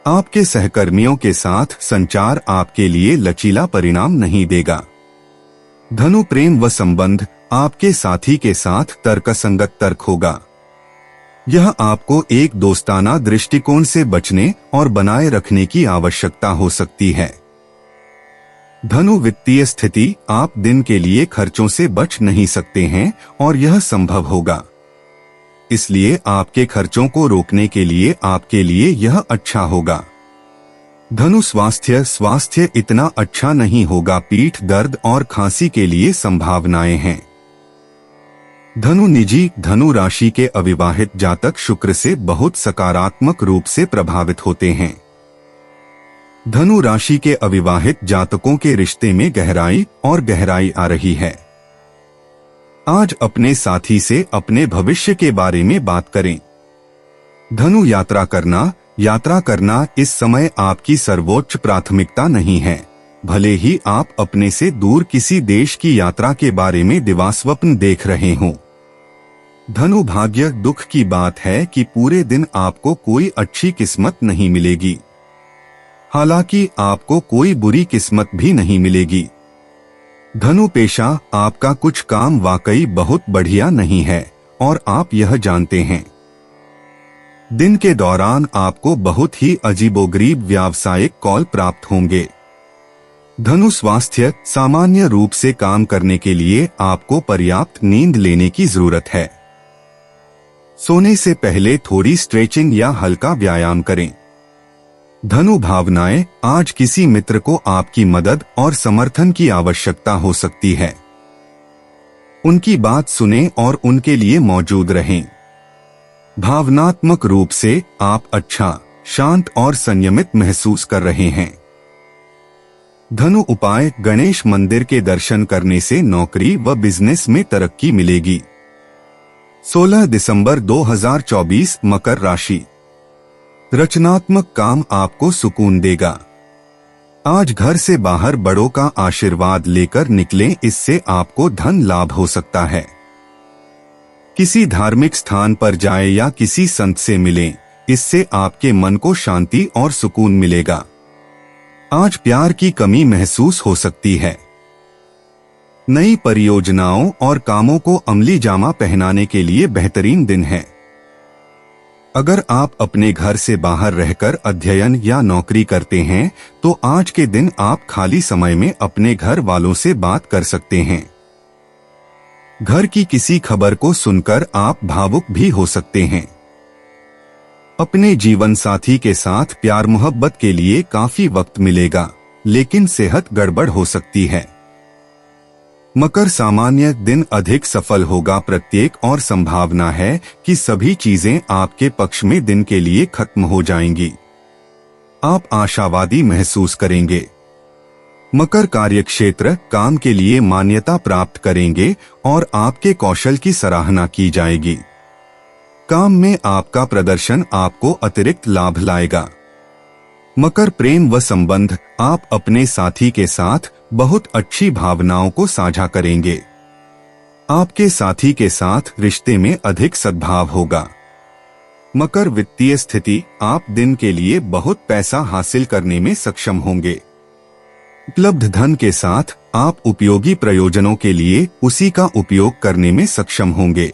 [SPEAKER 2] आपके सहकर्मियों के साथ संचार आपके लिए लचीला परिणाम नहीं देगा। धनु प्रेम व संबंध, आपके साथी के साथ तर्कसंगत तर्क होगा। यह आपको एक दोस्ताना दृष्टिकोण से बचने और बनाए रखने की आवश्यकता हो सकती है। धनु वित्तीय स्थिति, आप दिन के लिए खर्चों से बच नहीं सकते हैं और यह संभव होगा, इसलिए आपके खर्चों को रोकने के लिए आपके लिए यह अच्छा होगा। धनु स्वास्थ्य इतना अच्छा नहीं होगा, पीठ दर्द और खांसी के लिए संभावनाएं हैं। धनु निजी, धनु राशि के अविवाहित जातक शुक्र से बहुत सकारात्मक रूप से प्रभावित होते हैं। धनु राशि के अविवाहित जातकों के रिश्ते में गहराई और गहराई आ रही है। आज अपने साथी से अपने भविष्य के बारे में बात करें। धनु यात्रा करना इस समय आपकी सर्वोच्च प्राथमिकता नहीं है। भले ही आप अपने से दूर किसी देश की यात्रा के बारे में दिवास्वप्न देख रहे हों। धनु भाग्य दुख की बात है कि पूरे दिन आपको कोई अच्छी किस्मत नहीं मिलेगी। हालांकि आपको कोई बुरी किस्मत भी नहीं मिलेगी। धनु पेशा आपका कुछ काम वाकई बहुत बढ़िया नहीं है और आप यह जानते हैं। दिन के दौरान आपको बहुत ही अजीबोगरीब व्यावसायिक कॉल प्राप्त होंगे। धनु स्वास्थ्य सामान्य रूप से काम करने के लिए आपको पर्याप्त नींद लेने की जरूरत है। सोने से पहले थोड़ी स्ट्रेचिंग या हल्का व्यायाम करें। धनु भावनाएं आज किसी मित्र को आपकी मदद और समर्थन की आवश्यकता हो सकती है। उनकी बात सुनें और उनके लिए मौजूद रहें। भावनात्मक रूप से आप अच्छा, शांत और संयमित महसूस कर रहे हैं। धनु उपाय गणेश मंदिर के दर्शन करने से नौकरी व बिजनेस में तरक्की मिलेगी। 16 दिसंबर 2024 मकर राशि। रचनात्मक काम आपको सुकून देगा। आज घर से बाहर बड़ों का आशीर्वाद लेकर निकलें, इससे आपको धन लाभ हो सकता है। किसी धार्मिक स्थान पर जाएं या किसी संत से मिलें, इससे आपके मन को शांति और सुकून मिलेगा। आज प्यार की कमी महसूस हो सकती है। नई परियोजनाओं और कामों को अमली जामा पहनाने के लिए बेहतरीन दिन है। अगर आप अपने घर से बाहर रहकर अध्ययन या नौकरी करते हैं तो आज के दिन आप खाली समय में अपने घर वालों से बात कर सकते हैं। घर की किसी खबर को सुनकर आप भावुक भी हो सकते हैं। अपने जीवन साथी के साथ प्यार मोहब्बत के लिए काफी वक्त मिलेगा, लेकिन सेहत गड़बड़ हो सकती है। मकर सामान्य दिन अधिक सफल होगा प्रत्येक और संभावना है कि सभी चीजें आपके पक्ष में दिन के लिए खत्म हो जाएंगी। आप आशावादी महसूस करेंगे। मकर कार्यक्षेत्र काम के लिए मान्यता प्राप्त करेंगे और आपके कौशल की सराहना की जाएगी। काम में आपका प्रदर्शन आपको अतिरिक्त लाभ लाएगा। मकर प्रेम व संबंध आप अपने साथी के साथ बहुत अच्छी भावनाओं को साझा करेंगे। आपके साथी के साथ रिश्ते में अधिक सद्भाव होगा। मकर वित्तीय स्थिति आप दिन के लिए बहुत पैसा हासिल करने में सक्षम होंगे। उपलब्ध धन के साथ आप उपयोगी प्रयोजनों के लिए उसी का उपयोग करने में सक्षम होंगे।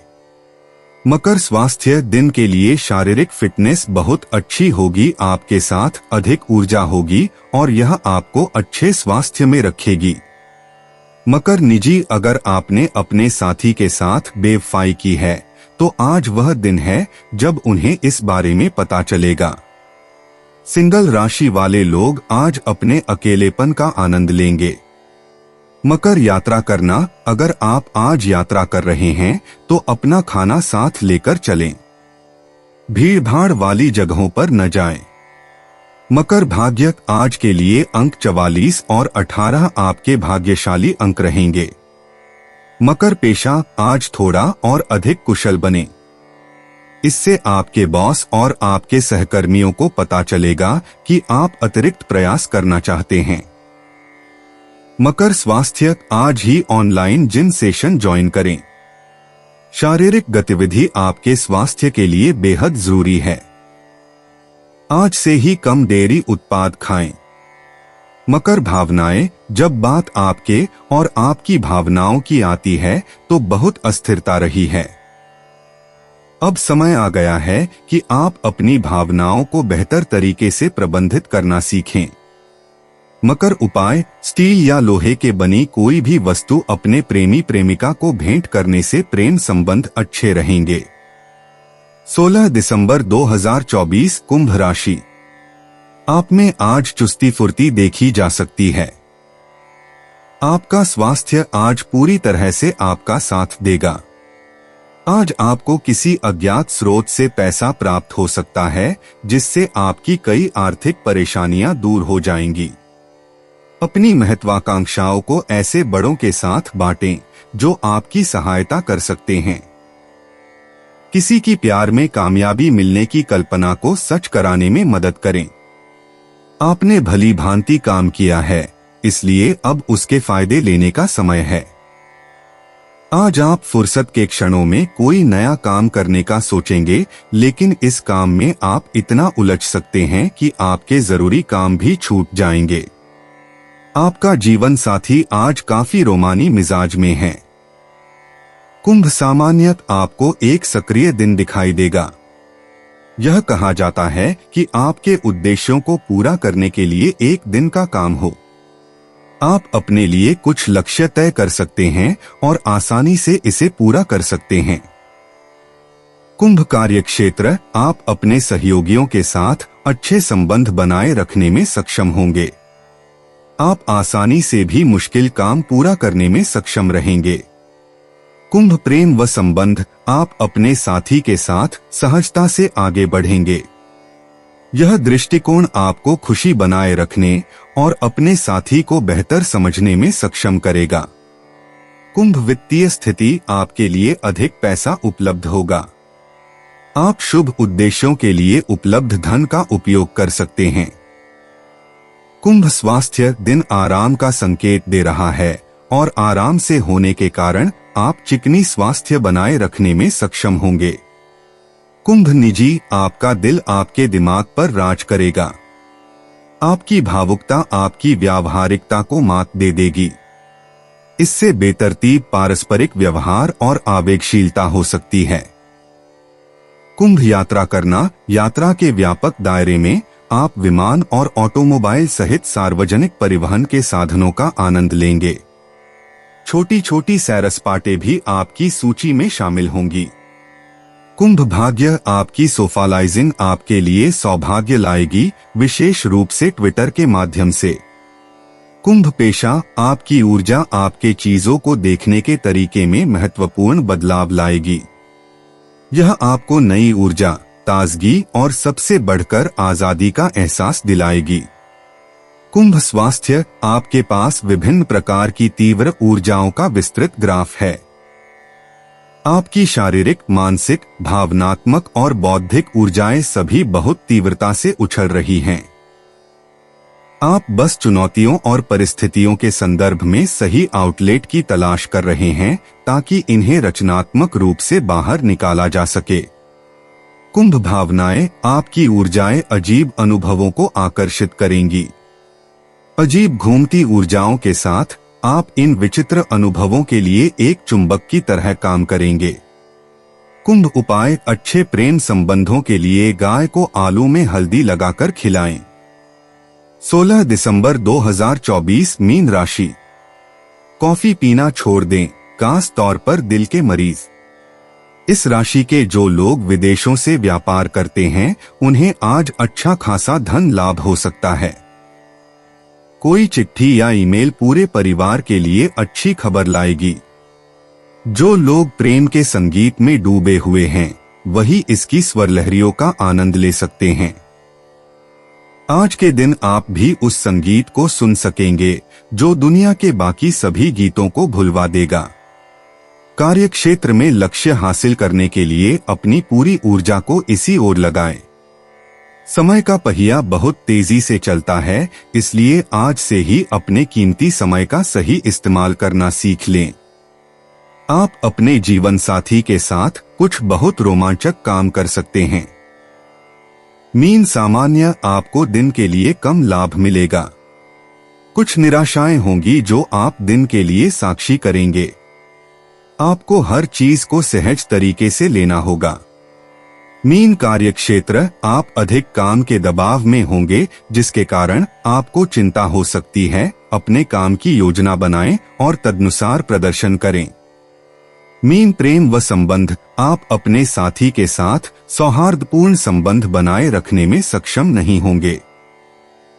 [SPEAKER 2] मकर स्वास्थ्य दिन के लिए शारीरिक फिटनेस बहुत अच्छी होगी। आपके साथ अधिक ऊर्जा होगी और यह आपको अच्छे स्वास्थ्य में रखेगी। मकर निजी अगर आपने अपने साथी के साथ बेवफाई की है तो आज वह दिन है जब उन्हें इस बारे में पता चलेगा। सिंगल राशि वाले लोग आज अपने अकेलेपन का आनंद लेंगे। मकर यात्रा करना अगर आप आज यात्रा कर रहे हैं तो अपना खाना साथ लेकर चलें। भीड़-भाड़ वाली जगहों पर न जाएं। मकर भाग्य आज के लिए अंक 44 और 18 आपके भाग्यशाली अंक रहेंगे। मकर पेशा आज थोड़ा और अधिक कुशल बने। इससे आपके बॉस और आपके सहकर्मियों को पता चलेगा कि आप अतिरिक्त प्रयास करना चाहते हैं। मकर स्वास्थ्य आज ही ऑनलाइन जिम सेशन ज्वाइन करें। शारीरिक गतिविधि आपके स्वास्थ्य के लिए बेहद जरूरी है। आज से ही कम डेयरी उत्पाद खाएं। मकर भावनाएं जब बात आपके और आपकी भावनाओं की आती है तो बहुत अस्थिरता रही है। अब समय आ गया है कि आप अपनी भावनाओं को बेहतर तरीके से प्रबंधित करना सीखें। मकर उपाय स्टील या लोहे के बनी कोई भी वस्तु अपने प्रेमी प्रेमिका को भेंट करने से प्रेम संबंध अच्छे रहेंगे। 16 दिसंबर 2024 कुंभ राशि। आप में आज चुस्ती फुर्ती देखी जा सकती है। आपका स्वास्थ्य आज पूरी तरह से आपका साथ देगा। आज आपको किसी अज्ञात स्रोत से पैसा प्राप्त हो सकता है, जिससे आपकी कई आर्थिक परेशानियां दूर हो जाएंगी। अपनी महत्वाकांक्षाओं को ऐसे बड़ों के साथ बांटें जो आपकी सहायता कर सकते हैं। किसी की प्यार में कामयाबी मिलने की कल्पना को सच कराने में मदद करें। आपने भली भांति काम किया है, इसलिए अब उसके फायदे लेने का समय है। आज आप फुर्सत के क्षणों में कोई नया काम करने का सोचेंगे, लेकिन इस काम में आप इतना उलझ सकते हैं कि आपके जरूरी काम भी छूट जाएंगे। आपका जीवन साथी आज काफी रोमानी मिजाज में है। कुंभ सामान्यत आपको एक सक्रिय दिन दिखाई देगा। यह कहा जाता है कि आपके उद्देश्यों को पूरा करने के लिए एक दिन का काम हो। आप अपने लिए कुछ लक्ष्य तय कर सकते हैं और आसानी से इसे पूरा कर सकते हैं। कुंभ कार्यक्षेत्र, आप अपने सहयोगियों के साथ अच्छे संबंध बनाए रखने में सक्षम होंगे। आप आसानी से भी मुश्किल काम पूरा करने में सक्षम रहेंगे। कुंभ प्रेम व संबंध, आप अपने साथी के साथ सहजता से आगे बढ़ेंगे। यह दृष्टिकोण आपको खुशी बनाए रखने और अपने साथी को बेहतर समझने में सक्षम करेगा। कुंभ वित्तीय स्थिति, आपके लिए अधिक पैसा उपलब्ध होगा। आप शुभ उद्देश्यों के लिए उपलब्ध धन का उपयोग कर सकते हैं। कुंभ स्वास्थ्य, दिन आराम का संकेत दे रहा है और आराम से होने के कारण आप चिकनी स्वास्थ्य बनाए रखने में सक्षम होंगे। कुंभ निजी, आपका दिल आपके दिमाग पर राज करेगा। आपकी भावुकता आपकी व्यावहारिकता को मात दे देगी। इससे बेतरतीब पारस्परिक व्यवहार और आवेगशीलता हो सकती है। कुंभ यात्रा करना, यात्रा के व्यापक दायरे में आप विमान और ऑटोमोबाइल सहित सार्वजनिक परिवहन के साधनों का आनंद लेंगे। छोटी छोटी सैर सपाटे भी आपकी सूची में शामिल होंगी। कुंभ भाग्य, आपकी सोशलाइजिंग आपके लिए सौभाग्य लाएगी, विशेष रूप से ट्विटर के माध्यम से। कुंभ पेशा, आपकी ऊर्जा आपके चीजों को देखने के तरीके में महत्वपूर्ण बदलाव लाएगी। यह आपको नई ऊर्जा, ताजगी और सबसे बढ़कर आजादी का एहसास दिलाएगी। कुंभ स्वास्थ्य, आपके पास विभिन्न प्रकार की तीव्र ऊर्जाओं का विस्तृत ग्राफ है। आपकी शारीरिक, मानसिक, भावनात्मक और बौद्धिक ऊर्जाएं सभी बहुत तीव्रता से उछल रही हैं। आप बस चुनौतियों और परिस्थितियों के संदर्भ में सही आउटलेट की तलाश कर रहे हैं ताकि इन्हें रचनात्मक रूप से बाहर निकाला जा सके। कुंभ भावनाएं, आपकी ऊर्जाएं अजीब अनुभवों को आकर्षित करेंगी। अजीब घूमती ऊर्जाओं के साथ आप इन विचित्र अनुभवों के लिए एक चुंबक की तरह काम करेंगे। कुंभ उपाय, अच्छे प्रेम संबंधों के लिए गाय को आलू में हल्दी लगाकर खिलाएं। 16 दिसंबर 2024, मीन राशि। कॉफी पीना छोड़ दें, खास तौर पर दिल के मरीज। इस राशि के जो लोग विदेशों से व्यापार करते हैं, उन्हें आज अच्छा खासा धन लाभ हो सकता है। कोई चिट्ठी या ईमेल पूरे परिवार के लिए अच्छी खबर लाएगी। जो लोग प्रेम के संगीत में डूबे हुए हैं, वही इसकी स्वर लहरियों का आनंद ले सकते हैं। आज के दिन आप भी उस संगीत को सुन सकेंगे जो दुनिया के बाकी सभी गीतों को भुलवा देगा। कार्यक्षेत्र में लक्ष्य हासिल करने के लिए अपनी पूरी ऊर्जा को इसी ओर लगाएं। समय का पहिया बहुत तेजी से चलता है, इसलिए आज से ही अपने कीमती समय का सही इस्तेमाल करना सीख लें। आप अपने जीवन साथी के साथ कुछ बहुत रोमांचक काम कर सकते हैं। मीन सामान्य, आपको दिन के लिए कम लाभ मिलेगा। कुछ निराशाएं होंगी जो आप दिन के लिए साक्षी करेंगे। आपको हर चीज को सहज तरीके से लेना होगा। मीन कार्यक्षेत्र, आप अधिक काम के दबाव में होंगे, जिसके कारण आपको चिंता हो सकती है। अपने काम की योजना बनाएं और तदनुसार प्रदर्शन करें। मीन प्रेम व संबंध, आप अपने साथी के साथ सौहार्दपूर्ण संबंध बनाए रखने में सक्षम नहीं होंगे।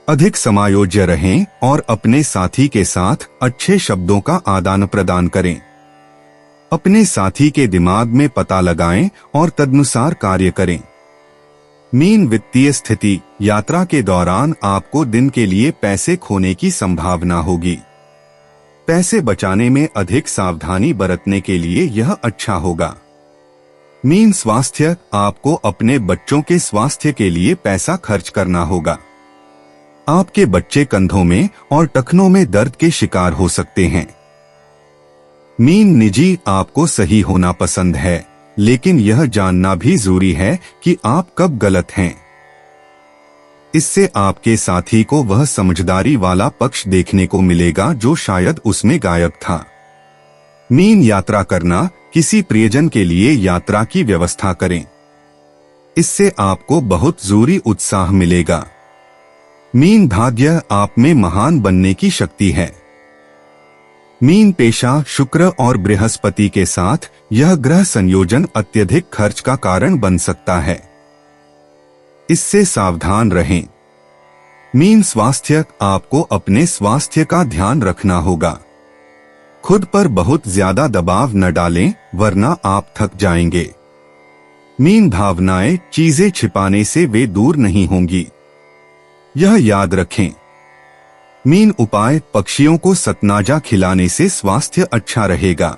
[SPEAKER 2] अधिक समायोज्य रहें और अपने साथी के साथ अच्छे शब्दों का आदान प्रदान करें। अपने साथी के दिमाग में पता लगाएं और तदनुसार कार्य करें। मीन वित्तीय स्थिति, यात्रा के दौरान आपको दिन के लिए पैसे खोने की संभावना होगी। पैसे बचाने में अधिक सावधानी बरतने के लिए यह अच्छा होगा। मीन स्वास्थ्य, आपको अपने बच्चों के स्वास्थ्य के लिए पैसा खर्च करना होगा। आपके बच्चे कंधों में और टखनों में दर्द के शिकार हो सकते हैं। मीन निजी, आपको सही होना पसंद है, लेकिन यह जानना भी जरूरी है कि आप कब गलत हैं। इससे आपके साथी को वह समझदारी वाला पक्ष देखने को मिलेगा जो शायद उसमें गायब था। मीन यात्रा करना, किसी प्रियजन के लिए यात्रा की व्यवस्था करें। इससे आपको बहुत जरूरी उत्साह मिलेगा। मीन भाग्य, आप में महान बनने की शक्ति है। मीन पेशा, शुक्र और बृहस्पति के साथ यह ग्रह संयोजन अत्यधिक खर्च का कारण बन सकता है, इससे सावधान रहें। मीन स्वास्थ्य, आपको अपने स्वास्थ्य का ध्यान रखना होगा। खुद पर बहुत ज्यादा दबाव न डालें, वरना आप थक जाएंगे। मीन भावनाएं, चीजें छिपाने से वे दूर नहीं होंगी, यह याद रखें। मीन उपाय, पक्षियों को सतनाजा खिलाने से स्वास्थ्य अच्छा रहेगा।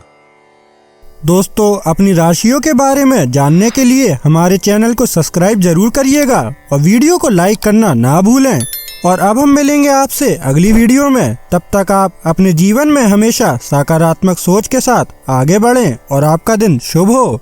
[SPEAKER 1] दोस्तों, अपनी राशियों के बारे में जानने के लिए हमारे चैनल को सब्सक्राइब जरूर करिएगा और वीडियो को लाइक करना ना भूलें। और अब हम मिलेंगे आपसे अगली वीडियो में। तब तक आप अपने जीवन में हमेशा सकारात्मक सोच के साथ आगे बढ़ें और आपका दिन शुभ हो।